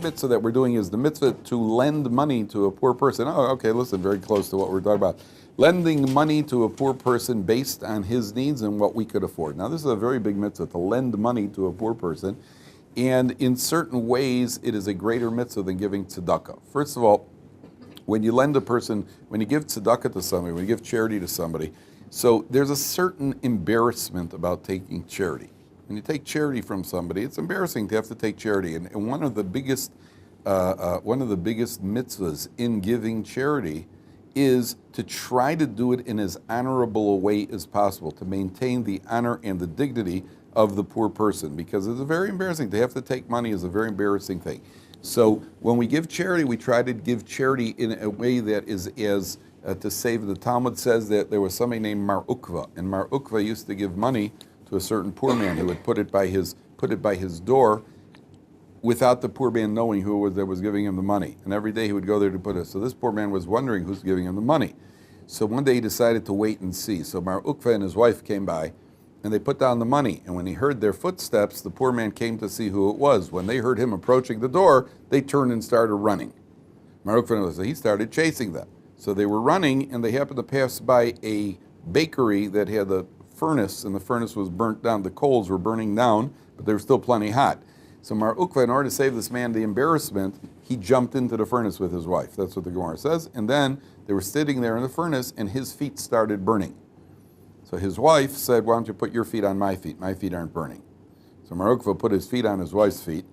mitzvah that we're doing is the mitzvah to lend money to a poor person. Oh, okay, listen, very close to what we're talking about. Lending money to a poor person based on his needs and what we could afford. Now, this is a very big mitzvah, to lend money to a poor person. And in certain ways, it is a greater mitzvah than giving tzedakah. First of all, when you lend a person, when you give tzedakah to somebody, when you give charity to somebody, so there's a certain embarrassment about taking charity. When you take charity from somebody, it's embarrassing to have to take charity. And one of the biggest mitzvahs in giving charity is to try to do it in as honorable a way as possible, to maintain the honor and the dignity of the poor person, because it's very embarrassing. To have to take money is a very embarrassing thing. So when we give charity, we try to give charity in a way that is as to save. The Talmud says that there was somebody named Mar Ukva, and Mar Ukva used to give money to a certain poor man who would put it by his door without the poor man knowing who it was that was giving him the money. And every day he would go there to put it. So this poor man was wondering who's giving him the money. So one day he decided to wait and see. So Mar Ukva and his wife came by, and they put down the money. And when he heard their footsteps, the poor man came to see who it was. When they heard him approaching the door, they turned and started running. Mar Ukva, so he started chasing them. So they were running, and they happened to pass by a bakery that had a furnace, and the furnace was burnt down. The coals were burning down, but they were still plenty hot. So Mar Ukva, in order to save this man the embarrassment, he jumped into the furnace with his wife. That's what the Gemara says. And then they were sitting there in the furnace, and his feet started burning. So his wife said, why don't you put your feet on my feet? My feet aren't burning. So Mar Ukva put his feet on his wife's feet,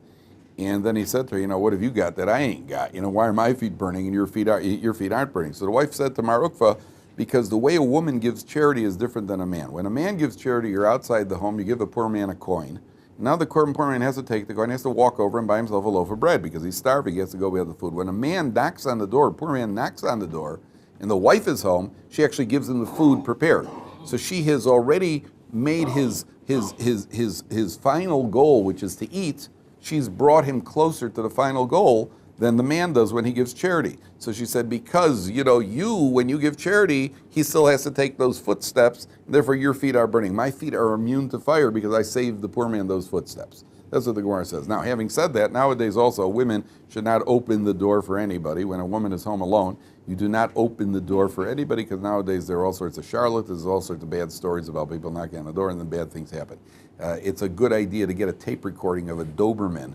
and then he said to her, what have you got that I ain't got? Why are my feet burning and your feet aren't burning? So the wife said to Mar Ukva, because the way a woman gives charity is different than a man. When a man gives charity, you're outside the home, you give a poor man a coin. Now the poor man has to take the coin, he has to walk over and buy himself a loaf of bread because he's starving, he has to go get the food. When a man knocks on the door, poor man knocks on the door, and the wife is home, she actually gives him the food prepared. So she has already made his final goal, which is to eat. She's brought him closer to the final goal than the man does when he gives charity. So she said, because, when you give charity, he still has to take those footsteps, and therefore your feet are burning. My feet are immune to fire because I saved the poor man those footsteps. That's what the Gemara says. Now, having said that, nowadays also, women should not open the door for anybody. When a woman is home alone, you do not open the door for anybody, because nowadays there are all sorts of charlatans, there's all sorts of bad stories about people knocking on the door, and then bad things happen. It's a good idea to get a tape recording of a Doberman,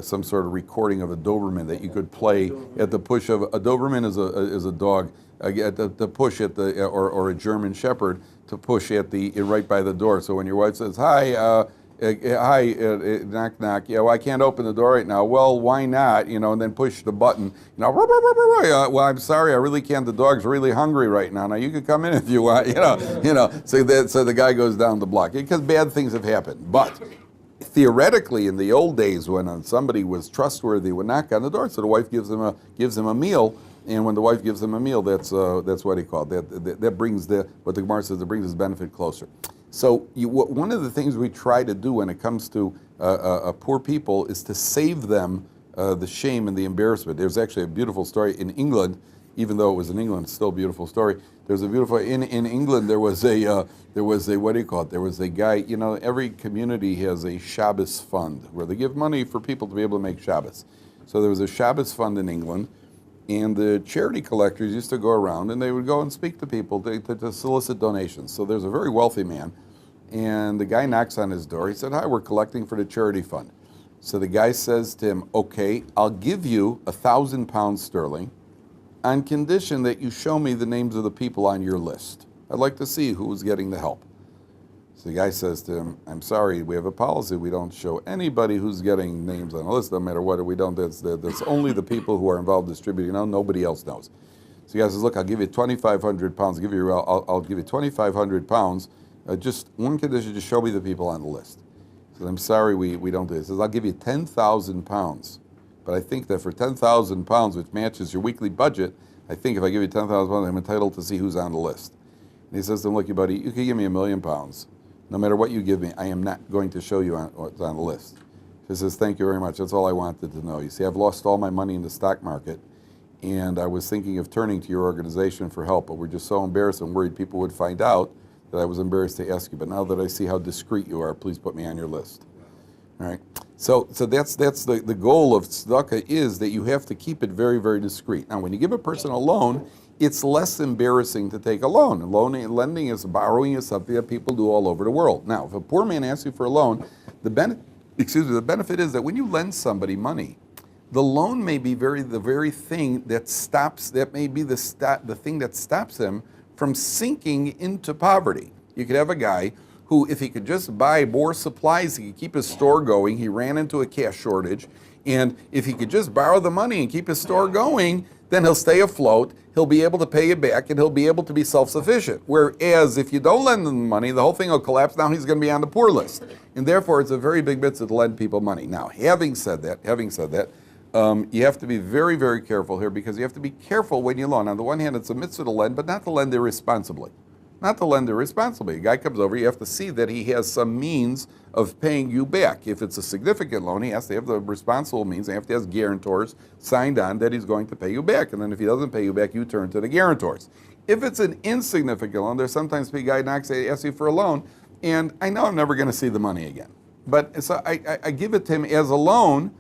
some sort of recording of a Doberman that you could play at the push of a Doberman is a dog at the push at the or a German Shepherd to push at the right by the door. So when your wife says hi, knock knock, well, I can't open the door right now. Well, why not? And then push the button. Well, I'm sorry, I really can't. The dog's really hungry right now. Now you can come in if you want. So the guy goes down the block because bad things have happened, but. Theoretically, in the old days, when somebody was trustworthy, would knock on the door. So the wife gives him a meal, and when the wife gives him a meal, that's what he called that brings what the Gemara says, it brings his benefit closer. So one of the things we try to do when it comes to poor people is to save them the shame and the embarrassment. There's actually a beautiful story in England. Even though it was in England, it's still a beautiful story. There's a beautiful in England. There was a what do you call it? There was a guy. Every community has a Shabbos fund where they give money for people to be able to make Shabbos. So there was a Shabbos fund in England, and the charity collectors used to go around and they would go and speak to people to solicit donations. So there's a very wealthy man, and the guy knocks on his door. He said, "Hi, we're collecting for the charity fund." So the guy says to him, "Okay, I'll give you £1,000 on condition that you show me the names of the people on your list. I'd like to see who's getting the help." So the guy says to him, "I'm sorry, we have a policy. We don't show anybody who's getting names on the list, no matter what. We don't. That's only the people who are involved distributing. Nobody else knows." So the guy says, "Look, I'll give you £2,500. I'll give you £2,500. Just one condition: just show me the people on the list." He says, "I'm sorry, we don't do this." He says, "I'll give you £10,000. But I think that for £10,000, which matches your weekly budget, I think if I give you £10,000, I'm entitled to see who's on the list." And he says to him, "Look, buddy, you can give me £1,000,000. No matter what you give me, I am not going to show you what's on the list." He says, "Thank you very much. That's all I wanted to know. You see, I've lost all my money in the stock market, and I was thinking of turning to your organization for help, but we're just so embarrassed and worried people would find out that I was embarrassed to ask you. But now that I see how discreet you are, please put me on your list." All right. So that's the goal of tzedakah, is that you have to keep it very, very discreet. Now, when you give a person a loan, it's less embarrassing to take a loan. Lending is borrowing is something that people do all over the world. Now, if a poor man asks you for a loan, the benefit is that when you lend somebody money, the loan may be the very thing that stops the thing that stops him from sinking into poverty. You could have a guy who, if he could just buy more supplies, he could keep his store going. He ran into a cash shortage, and if he could just borrow the money and keep his store going, then he'll stay afloat, he'll be able to pay you back, and he'll be able to be self-sufficient. Whereas if you don't lend him money, the whole thing will collapse. Now he's going to be on the poor list. And therefore, it's a very big mitzvah to lend people money. Now, having said that, you have to be very, very careful here, because you have to be careful when you loan. On the one hand, it's a mitzvah to lend, but not to lend irresponsibly. Not to lend irresponsibly. A guy comes over, you have to see that he has some means of paying you back. If it's a significant loan, he has to have the responsible means. They have to have guarantors signed on that he's going to pay you back. And then if he doesn't pay you back, you turn to the guarantors. If it's an insignificant loan, there's sometimes a guy asks you for a loan, and I know I'm never going to see the money again. But so I give it to him as a loan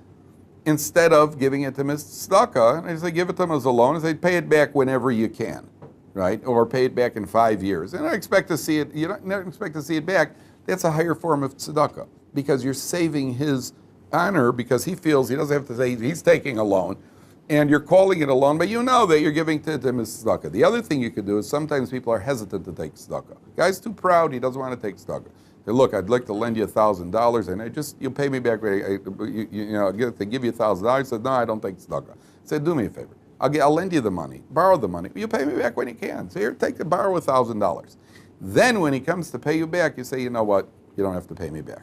instead of giving it to him as tzedakah. And I say, give it to him as a loan, and say, pay it back whenever you can. Right, or pay it back in 5 years, and I expect to see it. You don't expect to see it back. That's a higher form of tzedakah, because you're saving his honor, because he feels he doesn't have to say he's taking a loan, and you're calling it a loan, but you know that you're giving to him as tzedakah. The other thing you could do is sometimes people are hesitant to take tzedakah. Guy's too proud; he doesn't want to take tzedakah. Say, look, I'd like to lend you $1,000, and you'll pay me back. I'll give you $1,000. He said, no, I don't take tzedakah. I said, do me a favor. I'll lend you the money, borrow the money. You pay me back when you can. So here, borrow $1,000. Then when he comes to pay you back, you say, you know what, you don't have to pay me back.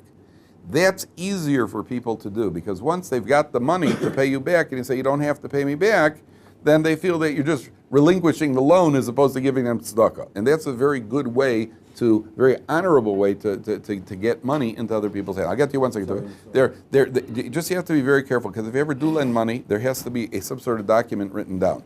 That's easier for people to do, because once they've got the money to pay you back and you say you don't have to pay me back, then they feel that you're just relinquishing the loan as opposed to giving them tzedakah. And that's a very good way very honorable way to get money into other people's hands. I'll get to you one second. You just have to be very careful, because if you ever do lend money, there has to be some sort of document written down.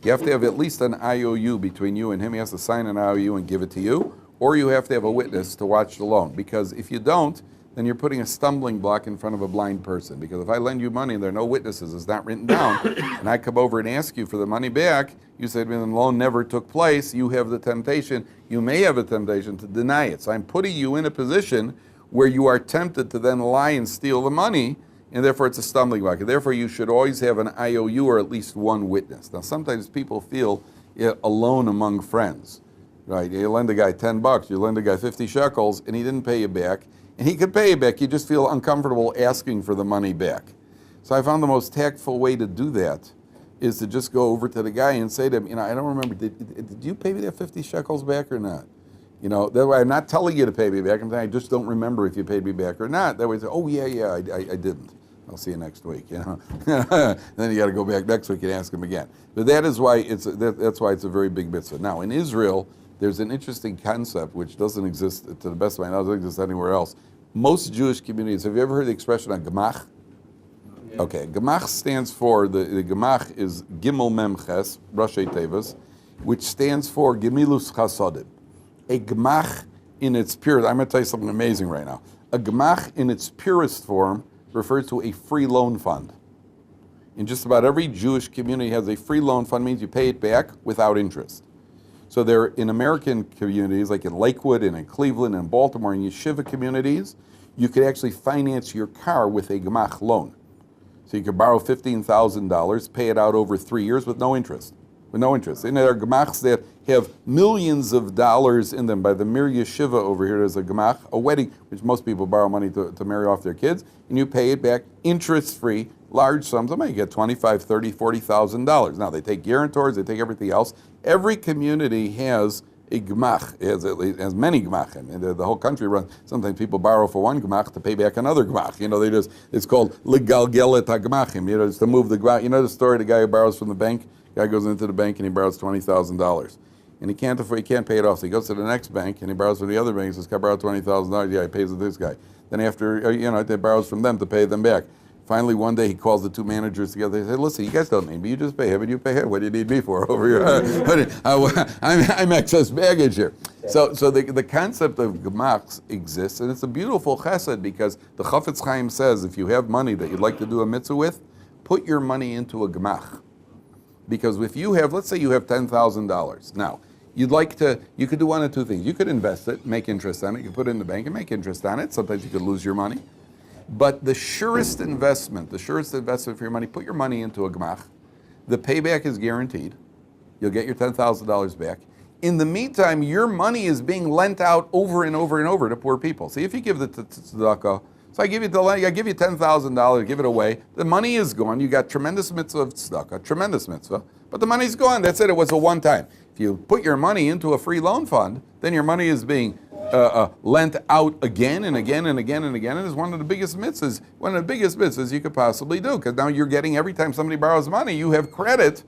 You have to have at least an IOU between you and him. He has to sign an IOU and give it to you, or you have to have a witness to watch the loan. Because if you don't, then you're putting a stumbling block in front of a blind person. Because if I lend you money and there are no witnesses, it's not written down, and I come over and ask you for the money back, you say the loan never took place, you have the temptation, you may have a temptation to deny it. So I'm putting you in a position where you are tempted to then lie and steal the money, and therefore it's a stumbling block. And therefore you should always have an IOU or at least one witness. Now sometimes people feel alone among friends, right? You lend a guy $10, you lend a guy 50 shekels, and he didn't pay you back. And he could pay you back, you just feel uncomfortable asking for the money back. So I found the most tactful way to do that is to just go over to the guy and say to him, I don't remember, did you pay me that 50 shekels back or not? That way I'm not telling you to pay me back, I'm saying I just don't remember if you paid me back or not. That way say, oh yeah, I didn't. I'll see you next week, Then you got to go back next week and ask him again. But that is why that's why it's a very big mitzvah. Now in Israel, there's an interesting concept which doesn't exist, to the best of my knowledge, doesn't exist anywhere else. Most Jewish communities, have you ever heard the expression on gemach? Yeah. Okay, gemach stands for, the gemach is Gimel Mem Ches, Rashi Tevas, which stands for Gemilus Chasodim. A gemach in its purest, I'm going to tell you something amazing right now. A gemach in its purest form refers to a free loan fund. In just about every Jewish community has a free loan fund, means you pay it back without interest. So there, in American communities, like in Lakewood and in Cleveland and Baltimore, and yeshiva communities, you could actually finance your car with a gemach loan. So you could borrow $15,000, pay it out over 3 years with no interest. And there are gemachs that have millions of dollars in them. By the Mir Yeshiva over here, there's a gemach, a wedding, which most people borrow money to marry off their kids, and you pay it back interest-free, large sums. I might get $25,000, $30,000, $40,000. Now, they take guarantors, they take everything else. Every community has a gemach, has many gemachim, and the whole country runs. Sometimes people borrow for one gemach to pay back another gemach. It's called legalgelet ha-gemachim, it's to move the gemach. The story, the guy who borrows from the bank, guy goes into the bank and he borrows $20,000. And he can't pay it off. So he goes to the next bank and he borrows from the other bank. He says, I borrowed $20,000. Yeah, he pays with this guy. Then after, he borrows from them to pay them back. Finally, one day he calls the two managers together. He said, listen, you guys don't need me. You just pay him and you pay him. What do you need me for over here? I'm excess baggage here. So the concept of gemachs exists, and it's a beautiful chesed because the Chafetz Chaim says if you have money that you'd like to do a mitzvah with, put your money into a gemach. Because if you have, let's say you have $10,000. Now, you could do one of two things. You could invest it, make interest on it. You could put it in the bank and make interest on it. Sometimes you could lose your money. But the surest investment for your money, put your money into a gemach. The payback is guaranteed. You'll get your $10,000 back. In the meantime, your money is being lent out over and over and over to poor people. See, if you give the tzedakah, so I give you $10,000, give it away. The money is gone. You got tremendous mitzvah of tzedakah, tremendous mitzvah, but the money's gone. That's it. It was a one time. If you put your money into a free loan fund, then your money is being lent out again and again and again and again, and it's one of the biggest mitzvahs you could possibly do, because now you're getting, every time somebody borrows money, you have credit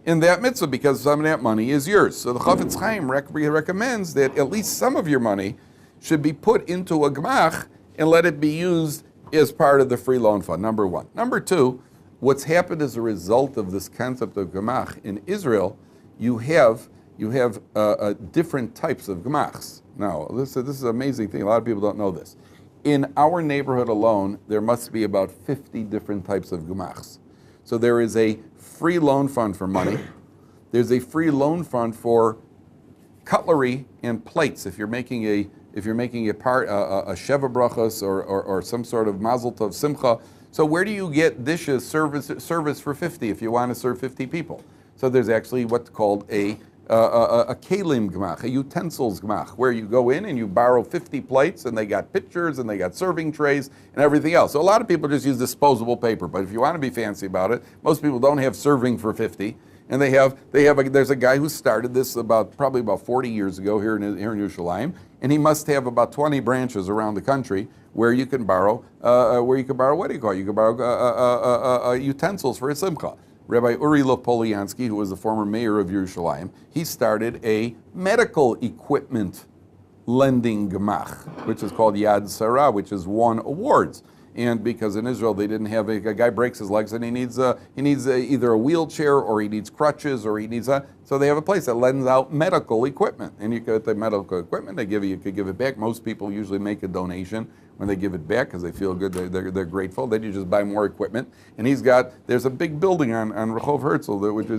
in that mitzvah because some of that money is yours. So the Chafetz Chaim recommends that at least some of your money should be put into a gemach and let it be used as part of the free loan fund, number one. Number two, what's happened as a result of this concept of gemach in Israel, you have different types of gemachs. Now, this is an amazing thing. A lot of people don't know this. In our neighborhood alone, there must be about 50 different types of gemachs. So there is a free loan fund for money. There's a free loan fund for cutlery and plates. If you're making a sheva brachas or some sort of mazel tov simcha. So where do you get dishes service for 50 if you want to serve 50 people? So there's actually what's called a kelim gemach, a utensils gemach, where you go in and you borrow 50 plates, and they got pitchers and they got serving trays and everything else. So a lot of people just use disposable paper, but if you want to be fancy about it, most people don't have serving for 50, and there's a guy who started this probably about 40 years ago here in Yerushalayim, and he must have about 20 branches around the country where you can borrow utensils for a simcha. Rabbi Uri Lopoliansky, who was the former mayor of Yerushalayim, he started a medical equipment lending gemach, which is called Yad Sarah, which has won awards. And because in Israel they didn't have a guy breaks his legs and he needs either a wheelchair or he needs crutches or he needs so they have a place that lends out medical equipment, and you get the medical equipment you could give it back. Most people usually make a donation when they give it back because they feel good, they're grateful. Then you just buy more equipment, and there's a big building on Rehov Herzl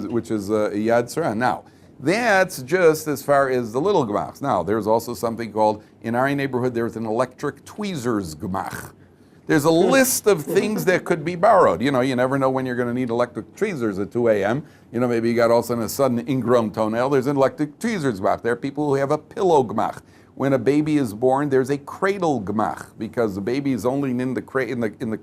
which is Yad Sarah. Now that's just as far as the little gemachs. Now there's also something called, in our neighborhood, there's an electric tweezers gemach. There's a list of things that could be borrowed. You never know when you're going to need electric tweezers at 2 a.m. Maybe you got all of a sudden ingrown toenail. There's an electric tweezers gemach. There are people who have a pillow gemach. When a baby is born, there's a cradle gemach because the baby is only in the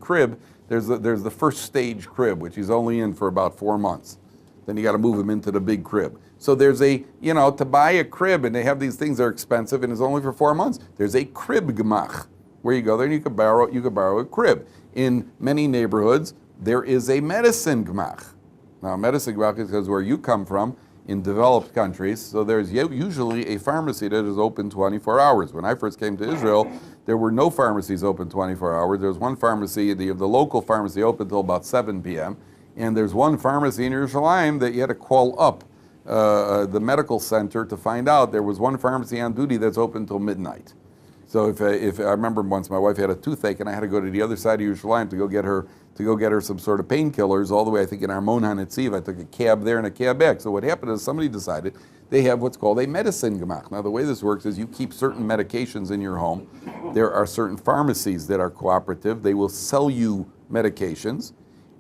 crib. There's the first stage crib, which he's only in for about 4 months. Then you got to move him into the big crib. So there's to buy a crib, and they have these things that are expensive, and it's only for 4 months. There's a crib gemach, where you go there and you could borrow a crib. In many neighborhoods, there is a medicine gemach. Now, medicine gemach is because where you come from, in developed countries, so there's usually a pharmacy that is open 24 hours. When I first came to Israel, there were no pharmacies open 24 hours. There was one pharmacy, the local pharmacy, open until about 7 p.m., and there's one pharmacy in Yerushalayim that you had to call up the medical center to find out. There was one pharmacy on duty that's open until midnight. So if I remember once my wife had a toothache and I had to go to the other side of Yerushalayim to go get her some sort of painkillers all the way, I think in Armon HaNetziv. I took a cab there and a cab back. So what happened is somebody decided they have what's called a medicine gemach. Now the way this works is you keep certain medications in your home. There are certain pharmacies that are cooperative. They will sell you medications,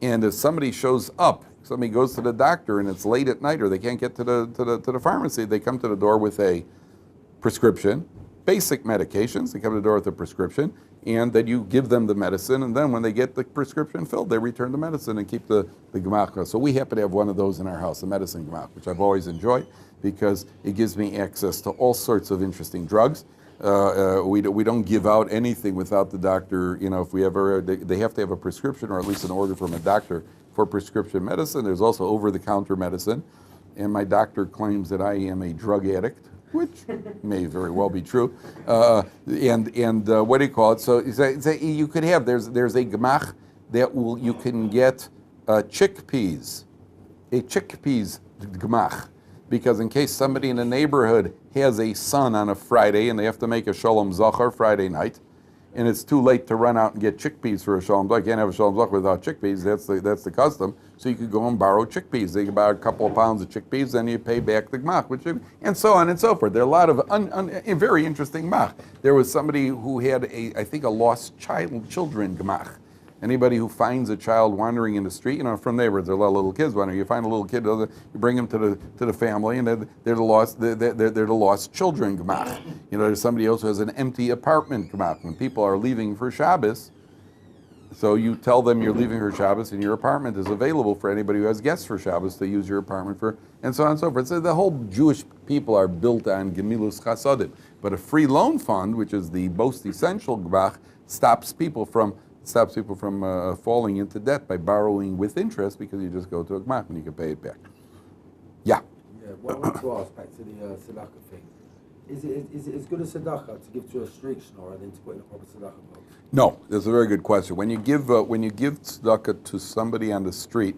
and if somebody shows up, somebody goes to the doctor and it's late at night or they can't get to the pharmacy, they come to the door with a prescription. Basic medications, they come to the door with a prescription, and then you give them the medicine, and then when they get the prescription filled, they return the medicine and keep the gemach. So we happen to have one of those in our house, a medicine gemach, which I've always enjoyed because it gives me access to all sorts of interesting drugs. We don't give out anything without the doctor. If we ever, they have to have a prescription or at least an order from a doctor for prescription medicine. There's also over-the-counter medicine, and my doctor claims that I am a drug addict, which may very well be true. What do you call it? So you could have, there's a gemach that you can get chickpeas, a chickpeas gemach. because in case somebody in the neighborhood has a son on a Friday and they have to make a Shalom Zachar Friday night, and it's too late to run out and get chickpeas for a Shalom Zachar. You can't have a Shalom Zachar without chickpeas. That's the custom. So you could go and borrow chickpeas. They could buy a couple of pounds of chickpeas, then you pay back the gmach, and so on and so forth. There are a lot of very interesting gmach. There was somebody who had I think a lost children gmach. Anybody who finds a child wandering in the street, from neighborhoods, there are a lot of little kids wandering. You find a little kid, you bring him to the family, and they're the lost children gmach. There's somebody else who has an empty apartment gmach. When people are leaving for Shabbos, so you tell them you're leaving for Shabbos, and your apartment is available for anybody who has guests for Shabbos to use your apartment for, and so on and so forth. So the whole Jewish people are built on gemilus chasadim. But a free loan fund, which is the most essential gmach, stops people from falling into debt by borrowing with interest, because you just go to a gmach and you can pay it back. Yeah. Yeah. What I want to ask back to the tzedakah thing. Is it as good a tzedakah to give to a street schnorrer than to put in a proper tzedakah box? No, that's a very good question. When you give tzedakah to somebody on the street,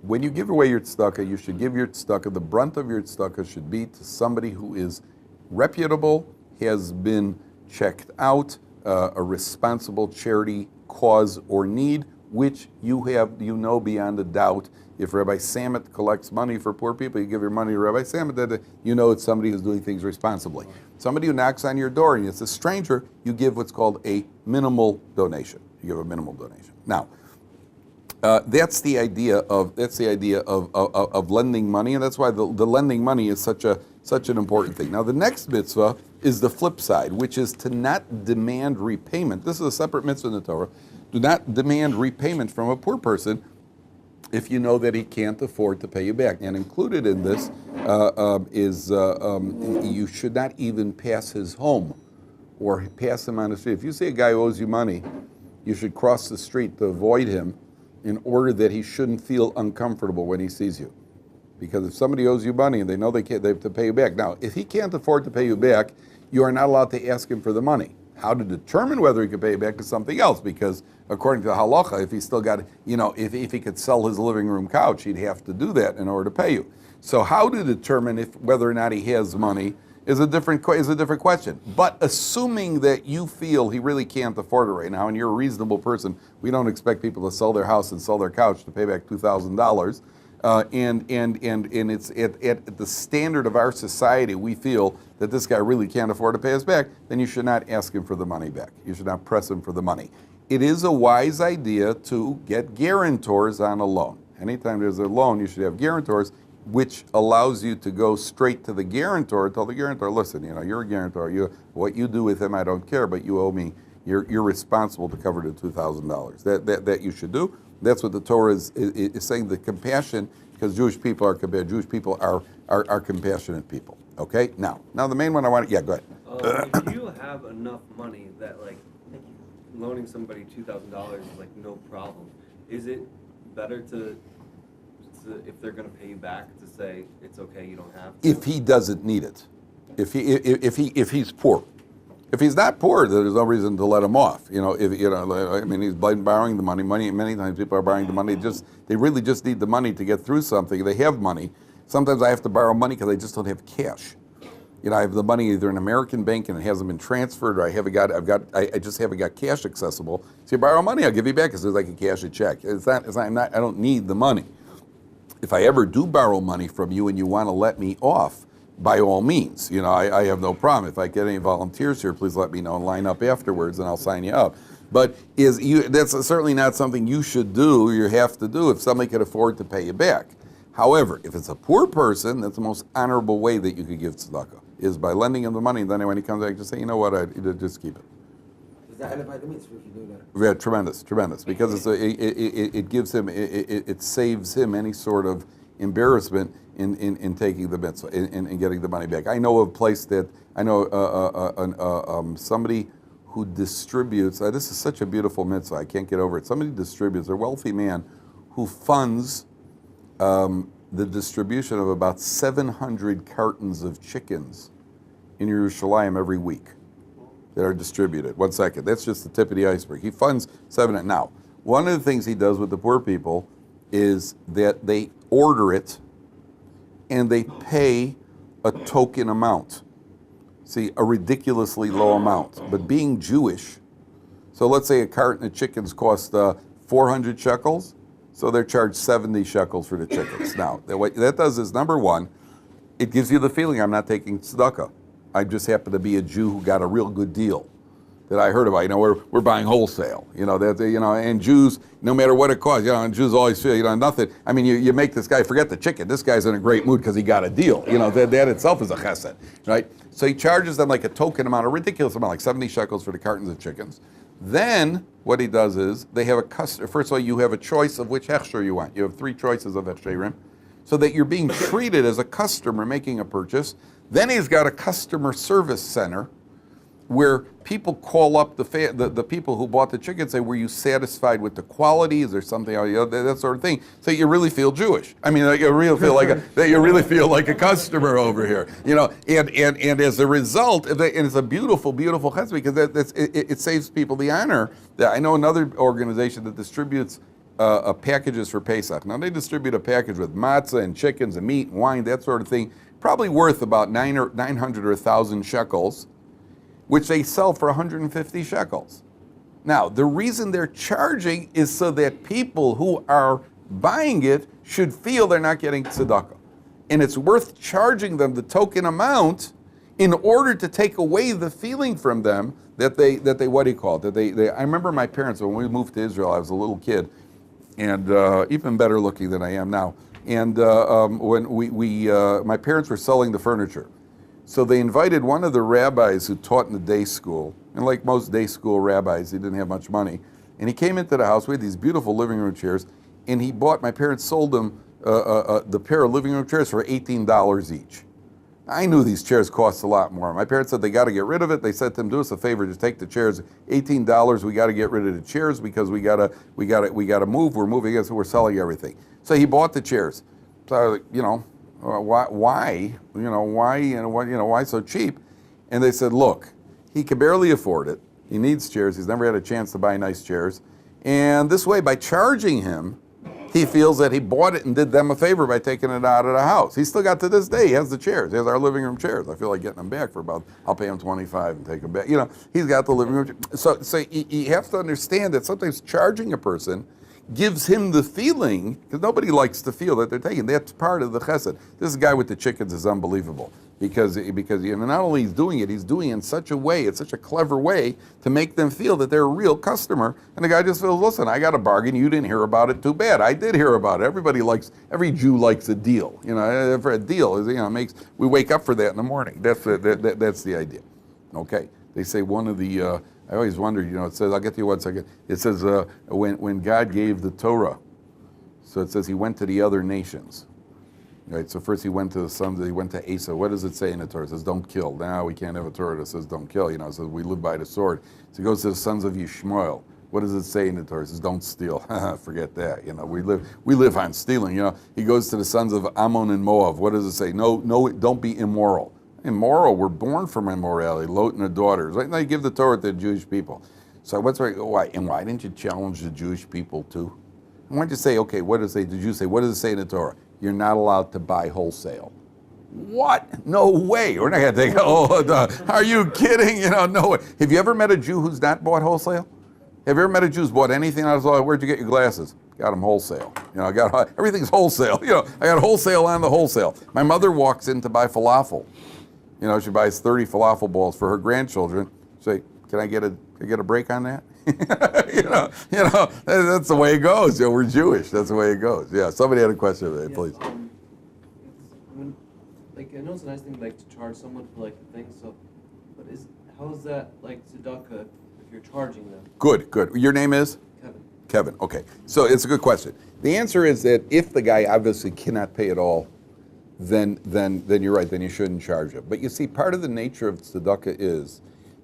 when you give away your tzedakah, you should give your tzedakah, the brunt of your tzedakah should be to somebody who is reputable, has been checked out, a responsible charity cause or need, which you know beyond a doubt. If Rabbi Samet collects money for poor people, you give your money to Rabbi Samet, that you know it's somebody who's doing things responsibly. Somebody who knocks on your door and it's a stranger, you give what's called a minimal donation. You give a minimal donation. Now, that's the idea of lending money, and that's why the lending money is such an important thing. Now, the next mitzvah is the flip side, which is to not demand repayment. This is a separate mitzvah in the Torah. Do not demand repayment from a poor person if you know that he can't afford to pay you back. And included in this is you should not even pass his home or pass him on the street. If you see a guy who owes you money, you should cross the street to avoid him in order that he shouldn't feel uncomfortable when he sees you. Because if somebody owes you money and they know they have to pay you back. Now, if he can't afford to pay you back, you are not allowed to ask him for the money. How to determine whether he can pay you back is something else, because according to the halacha, if he still got, if he could sell his living room couch, he'd have to do that in order to pay you. So how to determine whether or not he has money is a different question. But assuming that you feel he really can't afford it right now, and you're a reasonable person, we don't expect people to sell their house and sell their couch to pay back $2,000. And it's at the standard of our society, we feel that this guy really can't afford to pay us back, then you should not ask him for the money back. You should not press him for the money. It is a wise idea to get guarantors on a loan. Anytime there's a loan, you should have guarantors, which allows you to go straight to the guarantor and tell the guarantor, listen, you're a guarantor. What you do with him, I don't care, but you owe me. You're responsible to cover the $2,000. That you should do. That's what the Torah is saying. The compassion, because Jewish people are compassionate people. Okay. Now the main one I want. Yeah, go ahead. If you have enough money that loaning somebody $2,000 is no problem, is it better to if they're going to pay you back to say it's okay, you don't have to? If he doesn't need it, if he's poor. If he's not poor, there's no reason to let him off. He's borrowing the money. Many times people are borrowing the money. They really just need the money to get through something. They have money. Sometimes I have to borrow money because I just don't have cash. I have the money either in an American bank and it hasn't been transferred, or I just haven't got cash accessible. So you borrow money, I'll give you back as soon as I can cash a check. I don't need the money. If I ever do borrow money from you and you want to let me off, by all means, I have no problem. If I get any volunteers here, please let me know and line up afterwards, and I'll sign you up. But that's certainly not something you should do. You have to do if somebody can afford to pay you back. However, if it's a poor person, that's the most honorable way that you could give tzedakah, is by lending him the money. And then when he comes back, just say, you know what, just keep it. Does that elevate the mitzvah if you do that? Yeah, tremendous, because it gives him, it saves him any sort of embarrassment in taking the mitzvah, in getting the money back. I know of a place that, somebody who distributes, this is such a beautiful mitzvah, I can't get over it. Somebody distributes, a wealthy man who funds the distribution of about 700 cartons of chickens in Yerushalayim every week that are distributed. 1 second, that's just the tip of the iceberg. He funds 700. Now, one of the things he does with the poor people is that they order it and they pay a token amount. See, a ridiculously low amount. But being Jewish, so let's say a carton of chickens cost 400 shekels, so they're charged 70 shekels for the chickens. Now, what that does is, number one, it gives you the feeling I'm not taking tzedakah. I just happen to be a Jew who got a real good deal that I heard about. You know, we're buying wholesale. You know, that, you know, and Jews, no matter what it costs, you know, and Jews always feel, you know, nothing. I mean, you make this guy forget the chicken. This guy's in a great mood because he got a deal. You know, that itself is a chesed, right? So he charges them like a token amount, a ridiculous amount, like 70 shekels for the cartons of chickens. Then what he does is they have a customer. First of all, you have a choice of which hechsher you want. You have 3 choices of hechsherim, so that you're being treated as a customer making a purchase. Then he's got a customer service center where people call up the people who bought the chicken and say, were you satisfied with the quality? Is there something, that sort of thing, so you really feel Jewish. I mean, you really feel that you really feel like a customer over here, you know. And as a result, and it's a beautiful, beautiful chesed, because it saves people the honor. I know another organization that distributes packages for Pesach. Now they distribute a package with matzah and chickens and meat and wine, that sort of thing, probably worth about 900 or 1,000 shekels, which they sell for 150 shekels. Now, the reason they're charging is so that people who are buying it should feel they're not getting tzedakah. And it's worth charging them the token amount in order to take away the feeling from them that they what do you call it? I remember my parents, when we moved to Israel, I was a little kid, and even better looking than I am now. And when my parents were selling the furniture. So they invited one of the rabbis who taught in the day school, and like most day school rabbis, he didn't have much money. And he came into the house. We had these beautiful living room chairs, and my parents sold him the pair of living room chairs for $18 each. I knew these chairs cost a lot more. My parents said they got to get rid of it. They said to him, do us a favor, just take the chairs. $18, we got to get rid of the chairs because we got to move. We're moving, so we're selling everything. So he bought the chairs. So I was like, you know, why? You know, why so cheap? And they said, look, he can barely afford it. He needs chairs. He's never had a chance to buy nice chairs. And this way, by charging him, he feels that he bought it and did them a favor by taking it out of the house. He's still got, to this day, he has the chairs. He has our living room chairs. I feel like getting them back for about, I'll pay him $25 and take them back. You know, he's got the living room. So you have to understand that sometimes charging a person gives him the feeling, because nobody likes to feel that they're taking. That's part of the chesed. This guy with the chickens is unbelievable, because you know, not only he's doing it in such a way, it's such a clever way to make them feel that they're a real customer. And the guy just feels, listen, I got a bargain. You didn't hear about it. Too bad. I did hear about it. Every Jew likes a deal. You know, for a deal is, you know, we wake up for that in the morning. That's the idea. Okay. They say one of the. I always wondered, you know, it says, I'll get to you one second. It says, when God gave the Torah, so it says he went to the other nations. Right, so first he went to the sons, he went to Asa. What does it say in the Torah? It says, don't kill. Now we can't have a Torah that says don't kill. You know, it says we live by the sword. So he goes to the sons of Yishmael. What does it say in the Torah? It says don't steal. Forget that. You know, we live on stealing. You know, he goes to the sons of Ammon and Moab. What does it say? No, don't be immoral. Immoral, we're born from immorality. Lot and her daughters. Right now, you give the Torah to the Jewish people. So why didn't you challenge the Jewish people too? And why don't you say, okay, what does it say? Did you say, what does it say in the Torah? You're not allowed to buy wholesale. What? No way. We're not going to take, are you kidding? You know, no way. Have you ever met a Jew who's not bought wholesale? Have you ever met a Jew who's bought anything? I was like, where'd you get your glasses? Got them wholesale. You know, everything's wholesale. You know, I got wholesale on the wholesale. My mother walks in to buy falafel. You know, she buys 30 falafel balls for her grandchildren. Say, can I get a break on that? you know, that's the way it goes. You know, we're Jewish. That's the way it goes. Yeah. Somebody had a question, please. I know it's a nice thing like to charge someone for like the thing. So, but how is that like tzedakah if you're charging them? Good. Your name is? Kevin. Okay. So it's a good question. The answer is that if the guy obviously cannot pay it all, then you're right, then you shouldn't charge it. But you see, part of the nature of tzedakah is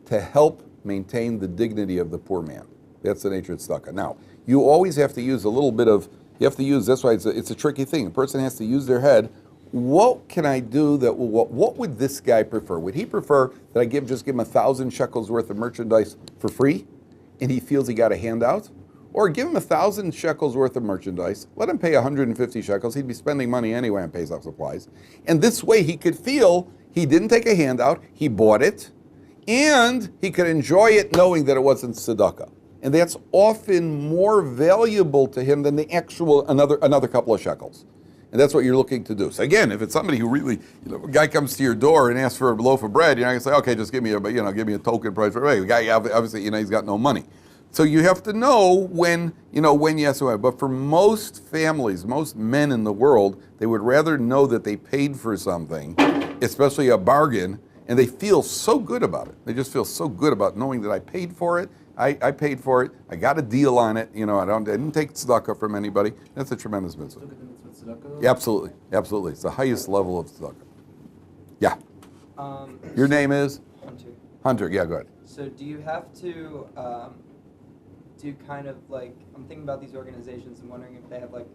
to help maintain the dignity of the poor man. That's the nature of tzedakah. Now, you always have to use a little bit of, that's why it's a tricky thing. A person has to use their head. What can I do what would this guy prefer? Would he prefer that I just give him 1,000 shekels worth of merchandise for free, and he feels he got a handout? Or give him 1,000 shekels worth of merchandise, let him pay 150 shekels, he'd be spending money anyway on Pesach supplies. And this way he could feel he didn't take a handout, he bought it, and he could enjoy it knowing that it wasn't tzedakah. And that's often more valuable to him than the actual another couple of shekels. And that's what you're looking to do. So again, if it's somebody who really, a guy comes to your door and asks for a loaf of bread, you're not going to say, okay, just give me a token price for it. The guy, obviously, he's got no money. So you have to know when yes or no. But for most families, most men in the world, they would rather know that they paid for something, especially a bargain, and they feel so good about it. They just feel so good about knowing that I paid for it. I paid for it. I got a deal on it. I didn't take tzedakah from anybody. That's a tremendous mitzvah. Look at the mitzvah tzedakah. Yeah, absolutely, absolutely. It's the highest level of tzedakah. Yeah. Your name is Hunter. Hunter. Yeah, go ahead. So do you have to do kind of like, I'm thinking about these organizations and wondering if they have like,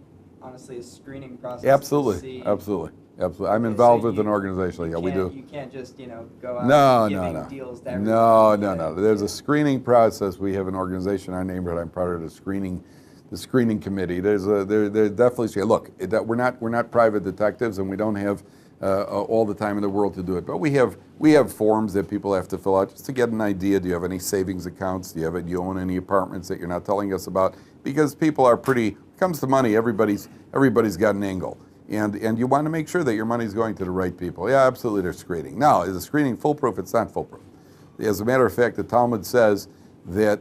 honestly, a screening process. Absolutely, to see. absolutely. I'm Okay, involved so with an organization. Yeah, we do. You can't just go out No, giving deals to no, everyone. no. There's a screening process. We have an organization in our neighborhood. I'm part of the screening committee. They're definitely look. We're not private detectives, and we don't have all the time in the world to do it. But we have forms that people have to fill out just to get an idea. Do you have any savings accounts? Do you own any apartments that you're not telling us about? Because people are pretty. When it comes to money, everybody's got an angle. And you want to make sure that your money is going to the right people. Yeah, absolutely, there's screening. Now, is the screening foolproof? It's not foolproof. As a matter of fact, the Talmud says that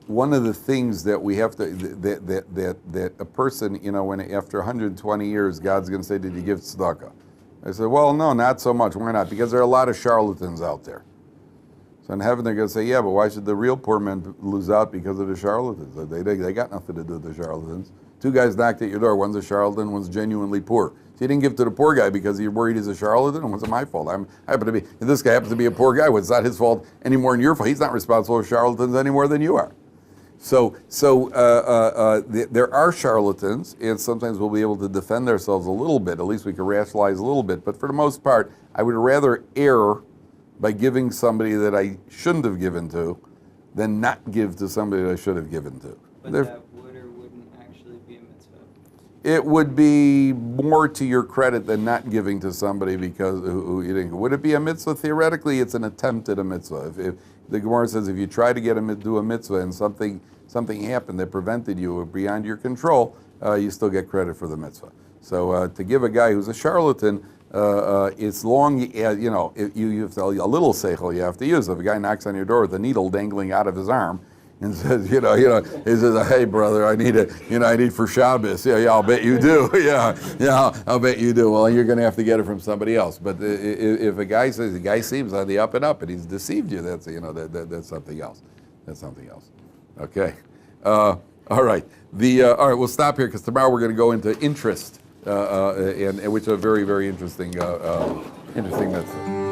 one of the things that we have to that a person, when after 120 years, God's going to say, "Did you give tzedakah?" I said, "Well, no, not so much. Why not? Because there are a lot of charlatans out there." So in heaven, they're going to say, "Yeah, but why should the real poor men lose out because of the charlatans? They got nothing to do with the charlatans." Two guys knocked at your door. One's a charlatan, one's genuinely poor. So you didn't give to the poor guy because you're worried he's a charlatan. It wasn't my fault. If this guy happens to be a poor guy, well, it's not his fault any more than your fault. He's not responsible for charlatans any more than you are. So there are charlatans, and sometimes we'll be able to defend ourselves a little bit. At least we can rationalize a little bit. But for the most part, I would rather err by giving somebody that I shouldn't have given to than not give to somebody that I should have given to. But that would or wouldn't actually be a mitzvah. It would be more to your credit than not giving to somebody because who you didn't. Would it be a mitzvah? Theoretically, it's an attempt at a mitzvah. If the Gemara says if you try to do a mitzvah and something happened that prevented you or beyond your control, you still get credit for the mitzvah. So to give a guy who's a charlatan, it's long, you have to, a little seichel you have to use. If a guy knocks on your door with a needle dangling out of his arm and says, he says, "Hey brother, I need for Shabbos." Yeah, I'll bet you do. yeah, I'll bet you do. Well, you're going to have to get it from somebody else. But if a guy says the guy seems on the up and up and he's deceived you, that's that's something else. That's something else. Okay. All right. All right. We'll stop here because tomorrow we're going to go into interest, and which is a very, very interesting method.